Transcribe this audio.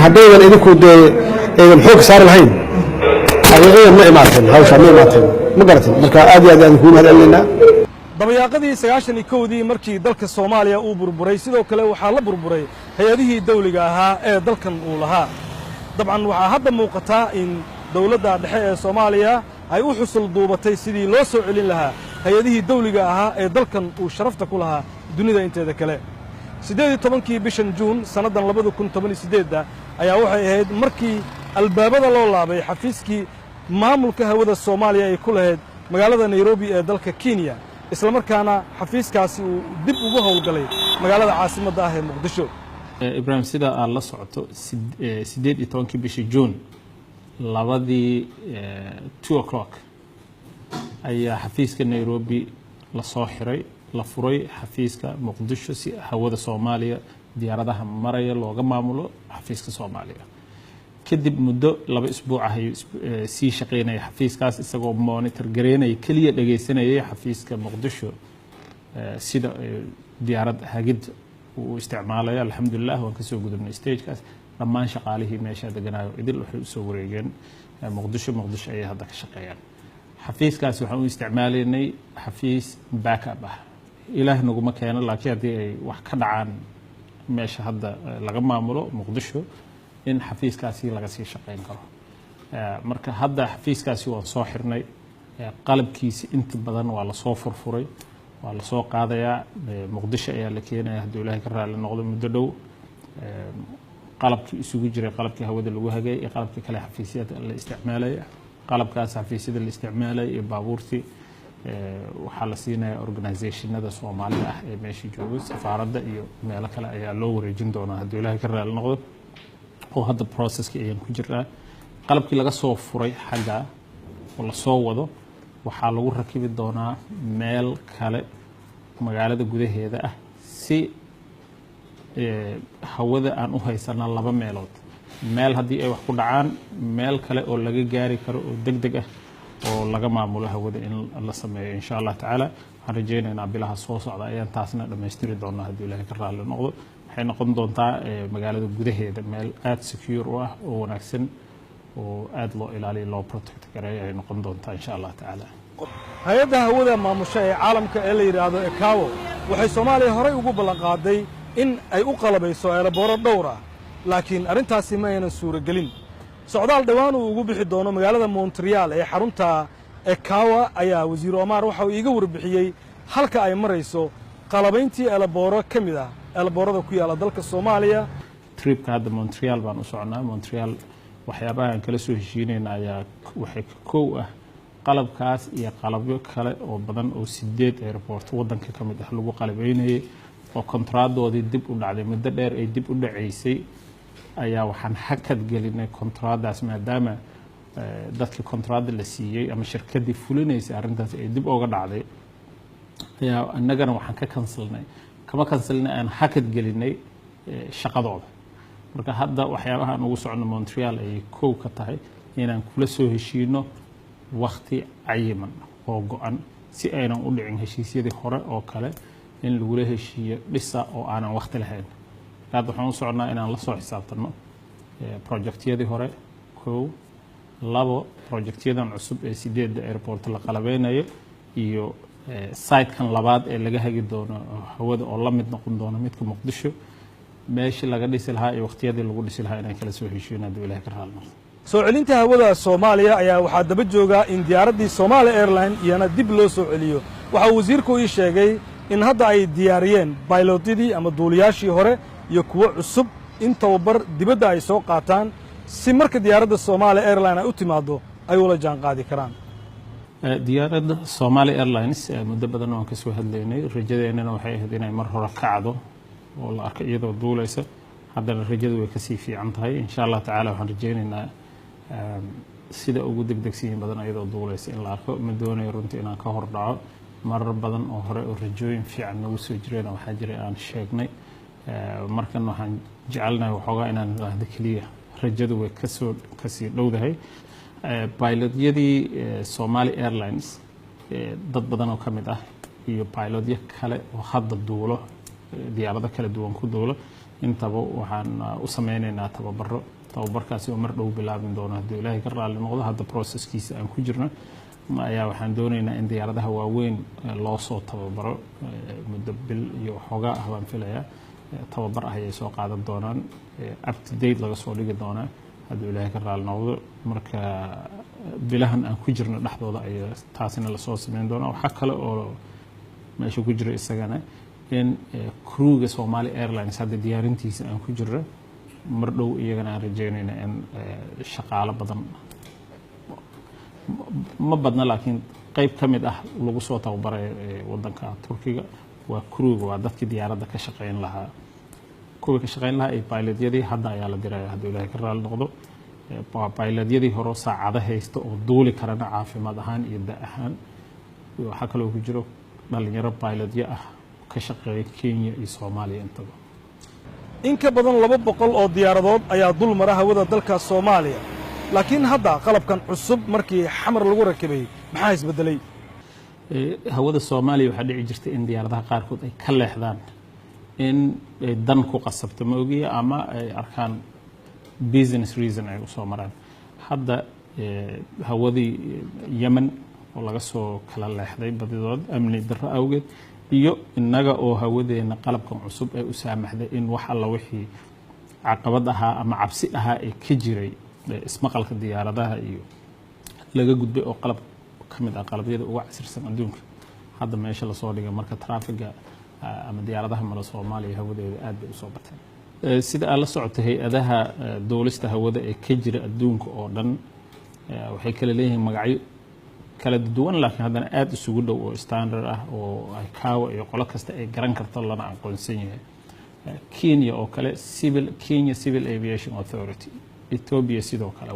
haddaydan idinku dee aydan xoog saari lahayn xaqiiqada ma imaateen hawsha ma imaateen ma garatin marka aad iyo aad aan kugu mahadcelinaynaa dabayaaqadii 91dii markii dalka Soomaaliya uu burburay sidoo kale waxaa la burburay hay'adihii dawliga ahaa ee dalkan uu lahaa dabcan waxaa hadda muuqata in dawladda dhexe ee Soomaaliya ay u xusul duubatay sidii loo soo celin lahaa hay'adihii dawliga ahaa ee dalkan uu sharafta ku lahaa dunida inteeda kale 18 bishan Juun sanadan 2018 ayaa waxay ahayd markii albaabada loo laabay xafiiskii maamulka hawada Soomaaliya ay ku lahayd magaalada Nairobi ee dalka Kenya isla markaana xafiiskaasi uu dib ugu howlgalay magaalada caasimadda ah ee Muqdisho Ibrahim sida aad la socoto 18 bishii Juun labadii 2 o'clock ayaa xafiiska Nairobi la soo xiray la furay xafiiska Muqdisho si hawada Soomaaliya diyaaradaha maraya looga maamulo xafiiska Soomaaliya kadib muddo 2 isbuuc ah si shaqeynay xafiiskaas isagoo monitor gareynay kaliya dhageysanayay xafiiska Muqdisho sida diyaarad hagid uu isticmaalay alxamdulillah waan ka soo gudubnay stagekaas dhammaan shaqaalihii meesha deganaayo idil waxay u soo wareegeen Muqdisho ay hadda ka shaqeeyaan xafiiskaas waxaan u isticmaalaynay xafiis backup ah ilaah naguma keeno laakiin haddii ay wax ka dhacaan meesha hadda laga maamulo Muqdisho in xafiiskaasi laga sii shaqeyn karo marka hadda xafiiskaasi waan soo xirnay qalabkiisa inta badan waa la soo furfuray waa la soo qaadayaa Muqdisho ayaa la keenayaa haddii ilaahay ka raali noqdo muddo dhow qalabkii isugu jiray qalabkii hawada lagu hagay iyo qalabkii kale xafiisyada la isticmaalay qalabkaas xafiisyada la isticmaalay iyo baabuurtii waxaa la siinayaa organizationada Soomaalida ah ee meesha jooga safaaradda iyo meelo kale ayaa loo wareejin doonaa haddii ilaahay ka raali noqdo oo hadda processkii ayaan ku jiraa qalabkii laga soo furay xagga oo la soo wado waxaa lagu rakibi doonaa meel kale magaalada gudaheeda ah si hawada aan u haysana 2 meelood meel haddii ay wax ku dhacaan meel kale oo laga gaari karo oo degdeg ah oo laga maamulo hawada in la sameeyo insha Allah taala waxaan rajaynaynaa bilaha soo socda ayaan taasna dhameystiri doonaa haddii ilaahay ka raali noqdo waxay noqon doontaa magaalada gudaheeda meel aad secure ah oo wanaagsan oo aad loo ilaaliyo loo protect gareeyo ay noqon doontaa insha Allah taala hay'adda hawada maamusha ee caalamka ee la yiraahdo ICAO waxay Soomaaliya horey ugu ballan qaaday in ay u qalabayso eelabooro dhowr ah laakiin arrintaasi ma aynan suuragelin socdaal dhawaan uu ugu bixi doono magaalada Montreal ee xarunta ICAO ayaa wasiir Omar waxa uu iga warbixiyay halka ay marayso qalabayntii eelabooro kamid ah eelaboorada ku yaala dalka Soomaaliya tripka hadda Montreal baan u soconaa Montreal waxyaabaha aan kala soo heshiinayna ayaa waxay koow ah qalabkaas iyo qalabyo kale oo badan oo 8 airport wadanka kamid ah lagu qalabaynayay oo kontraadoodii dib u dhacday muddo dheer ay dib u dhaceysay ayaa waxaan hakad gelinay kontraadaas maadaama dadkii kontraada la siiyay ama shirkadii fulinaysa arrintaas ay dib uga dhacday ayaa annagana waxaan ka kansalnay aan hakad gelinay shaqadooda marka hadda waxyaabaha aan ugu socno Montreal ay koow ka tahay inaan kula soo heshiino waqti cayiman oo go'an si aynan u dhicin heshiisyadii hore oo kale in lagu heshiiyo dhisa oo aanan waqti lahayn hadda waxaan u socnaa inaan la soo xisaabtano projectyadii hore koow 2 projectyadan cusub ee 8 airport la qalabeynayo iyo site-kan labaad ee laga hagi doono hawada oo la mid noqon doono midka Muqdisho meeshii laga dhisi lahaa iyo waqtiyadii lagu dhisi lahaa inaan kala soo heshiino haddii ilaahay ka raali noqdo soo celinta hawada Soomaaliya ayaa waxaa daba jooga in diyaaradii Somali Airline iyana dib loo soo celiyo waxa wasiirku ii sheegay in hadda ay diyaariyeen pilotyadii ama duuliyaashii hore iyo kuwa cusub in tababar dibadda ay soo qaataan si marka diyaaradda Somali Airline ay u timaado ay ula jaan qaadi karaan diyaaradda Somali Airlines muddo badan oo ka soo hadlaynay rajadeennana waxay ahayd inay mar hore kacdo oo la arko iyadoo duulaysa haddana rajadu way ka sii fiican tahay insha Allah taala waxaan rajaynaynaa sida ugu degdegsiin badan iyadoo duulaysa in la arko ma doonayo runtii inaan ka hor dhaco marar badan oo hore oo rajooyin fiican nagu soo jireen waxaa jiray aan sheegnay markan waxaan jecelnahay waxoogaa inaan raahdo kaliya rajadu way ka sii dhowdahay pilotyadii Somali Airlines dad badan oo kamid ah iyo pilotyo kale oo hadda duulo diyaarado kala duwan ku duulo intaba waxaan u sameynaynaa tababarkaasi oo mar dhow bilaabin doono haddii ilaahay ka raali noqdo. hadda processkiisa aan ku jirno ayaa waxaan doonaynaa in diyaaradaha waaweyn loo soo tababaro muddo bil iyo xoogaa ah baan filayaa. tababar ah ayay soo qaadan doonaan, up to date laga soo dhigi doonaa haddii ilaahay ka raali noqdo. marka bilahan aan ku jirno dhexdooda ayaa taasina lasoo sameyn doonaa. waxaa kale oo meesha ku jira isagana in crewga Somali Airlines hadda diyaarintiisa aan ku jirno mar dhow iyagana aan rajeynayna in shaqaale badan ma badna laakiin qayb ka mid ah lagu soo tababaray wadanka Turkiga. waa crewga, waa dadkii diyaaradda ka shaqeyn lahaa, kuwii ka shaqeyn lahaa ay pilotyadii hadda ayaa la diraya haddii ilaahay ka raali noqdo. pilotyadii hore saacado haysta oo duuli karana caafimaad ahaan iyo da ahaan. waxaa kaloo ku jiro dhalinyaro pilotyo ah ka shaqeeya Kenya iyo Soomaaliya intaba. in ka badan 200 oo diyaaradood ayaa dul mara hawada dalka Soomaaliya, laakiin hadda qalabkan cusub markii xamar lagu rakibay maxaa isbedelay? hawada Soomaaliya waxaa dhici jirtay in diyaaradaha qaarkood ay ka leexdaan in ay dan ku qasabto ma ogiya ama ay arkaan business reason ay u soo maraan. hadda hawadii Yemen oo laga soo kala leexday badidood amni darro awgeed iyo innaga oo hawadeena qalabkan cusub ay u saamaxday in wax alla wixii caqabad ahaa ama cabsi ahaa ee ka jiray ismaqalka diyaaradaha iyo laga gudbay oo qalab ka mid ah qalabyada ugu casirsan adduunka hadda meesha la soo dhigay. marka traffiga ama diyaaradaha mara Soomaaliya hawadeeda aad bay u soo bateen. sida aan la socotay hay'adaha duulista hawada ee ka jira adduunka oo dhan waxay kala leeyihiin magacyo kala duwan laakiin haddana aad isugu dhow oo standard ah oo ay kaawa iyo qolo kasta ay garan karto lana aqoonsan yahay. Kenya oo kale Kenya Civil Aviation Authority, Ethiopia sidoo kale.